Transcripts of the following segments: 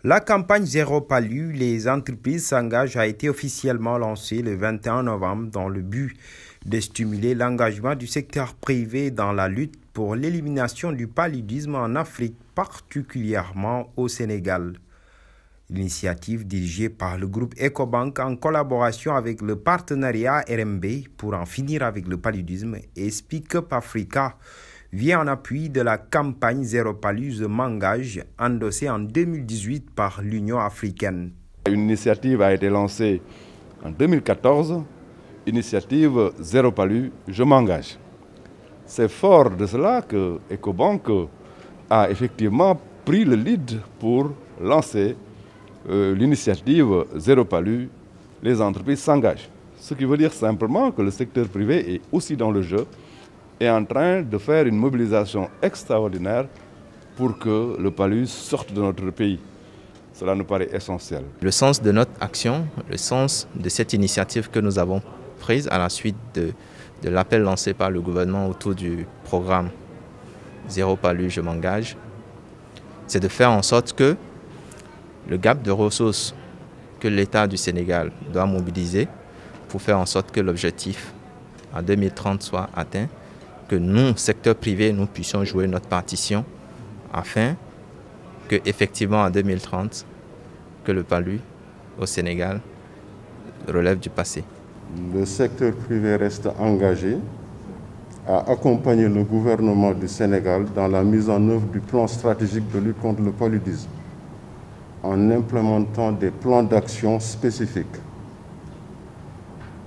La campagne Zéro Palu, les entreprises s'engagent a été officiellement lancée le 21 novembre dans le but de stimuler l'engagement du secteur privé dans la lutte pour l'élimination du paludisme en Afrique, particulièrement au Sénégal. L'initiative dirigée par le groupe Ecobank en collaboration avec le partenariat RMB pour en finir avec le paludisme et Speak Up Africa vient en appui de la campagne Zéro Palu Je m'engage endossée en 2018 par l'Union africaine. Une initiative a été lancée en 2014, initiative Zéro Palu Je m'engage. C'est fort de cela que Ecobank a effectivement pris le lead pour lancer l'initiative Zéro Palu, les entreprises s'engagent. Ce qui veut dire simplement que le secteur privé est aussi dans le jeu, est en train de faire une mobilisation extraordinaire pour que le palu sorte de notre pays. Cela nous paraît essentiel. Le sens de notre action, le sens de cette initiative que nous avons prise à la suite de l'appel lancé par le gouvernement autour du programme Zéro Palu Je m'engage, c'est de faire en sorte que le gap de ressources que l'État du Sénégal doit mobiliser pour faire en sorte que l'objectif en 2030 soit atteint, que nous, secteur privé, nous puissions jouer notre partition afin que, effectivement, en 2030, que le palu au Sénégal relève du passé. Le secteur privé reste engagé à accompagner le gouvernement du Sénégal dans la mise en œuvre du plan stratégique de lutte contre le paludisme, en implémentant des plans d'action spécifiques.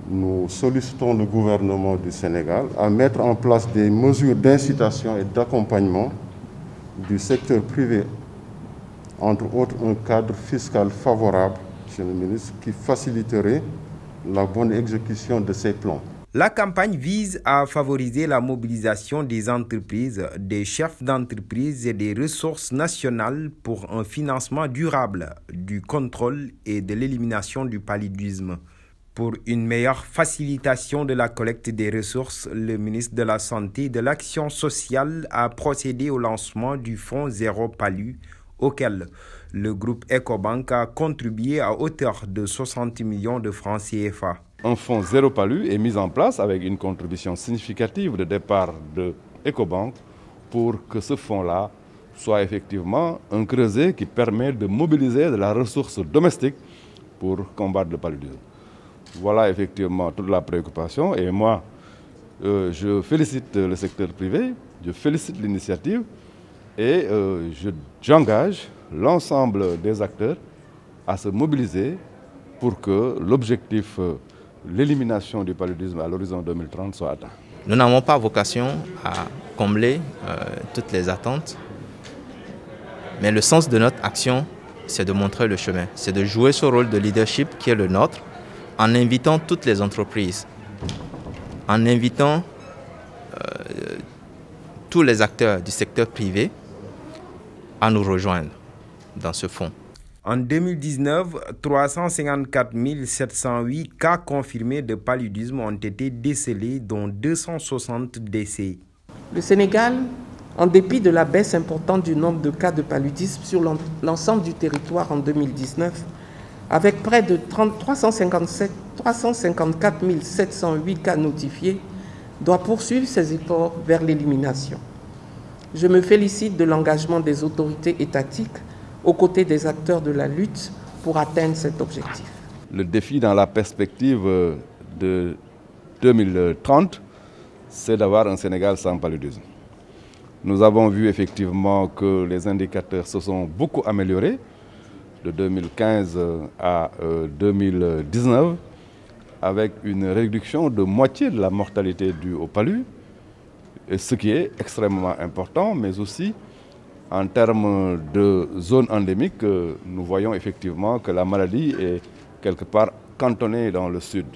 Nous sollicitons le gouvernement du Sénégal à mettre en place des mesures d'incitation et d'accompagnement du secteur privé, entre autres un cadre fiscal favorable, Monsieur le ministre, qui faciliterait la bonne exécution de ces plans. La campagne vise à favoriser la mobilisation des entreprises, des chefs d'entreprise et des ressources nationales pour un financement durable du contrôle et de l'élimination du paludisme. Pour une meilleure facilitation de la collecte des ressources, le ministre de la Santé et de l'Action sociale a procédé au lancement du fonds Zéro Palu, auquel le groupe Ecobank a contribué à hauteur de 60 millions de francs CFA. Un fonds Zéro Palu est mis en place avec une contribution significative de départ de Ecobank pour que ce fonds-là soit effectivement un creuset qui permet de mobiliser de la ressource domestique pour combattre le paludisme. Voilà effectivement toute la préoccupation et moi, je félicite le secteur privé, je félicite l'initiative et j'engage l'ensemble des acteurs à se mobiliser pour que l'objectif, l'élimination du paludisme à l'horizon 2030 soit atteint. Nous n'avons pas vocation à combler toutes les attentes, mais le sens de notre action, c'est de montrer le chemin, c'est de jouer ce rôle de leadership qui est le nôtre, en invitant toutes les entreprises, en invitant tous les acteurs du secteur privé à nous rejoindre dans ce fonds. En 2019, 354 708 cas confirmés de paludisme ont été décelés, dont 260 décès. Le Sénégal, en dépit de la baisse importante du nombre de cas de paludisme sur l'ensemble du territoire en 2019, avec près de 354 708 cas notifiés, doit poursuivre ses efforts vers l'élimination. Je me félicite de l'engagement des autorités étatiques aux côtés des acteurs de la lutte pour atteindre cet objectif. Le défi dans la perspective de 2030, c'est d'avoir un Sénégal sans paludisme. Nous avons vu effectivement que les indicateurs se sont beaucoup améliorés de 2015 à 2019, avec une réduction de moitié de la mortalité due au palu, ce qui est extrêmement important, mais aussi en termes de zones endémiques, nous voyons effectivement que la maladie est quelque part cantonnée dans le sud.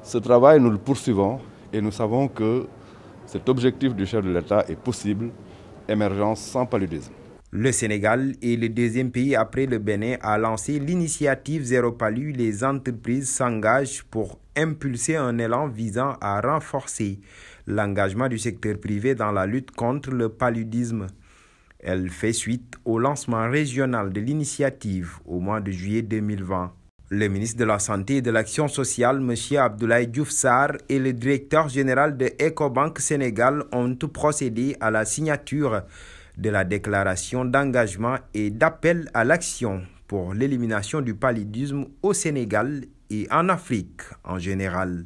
Ce travail, nous le poursuivons et nous savons que cet objectif du chef de l'État est possible, émergence sans paludisme. Le Sénégal est le deuxième pays après le Bénin à lancer l'initiative Zéro Palu. Les entreprises s'engagent pour impulser un élan visant à renforcer l'engagement du secteur privé dans la lutte contre le paludisme. Elle fait suite au lancement régional de l'initiative au mois de juillet 2020. Le ministre de la Santé et de l'Action sociale, M. Abdoulaye Diouf Sarr, et le directeur général de Ecobank Sénégal ont procédé à la signature de la déclaration d'engagement et d'appel à l'action pour l'élimination du paludisme au Sénégal et en Afrique en général.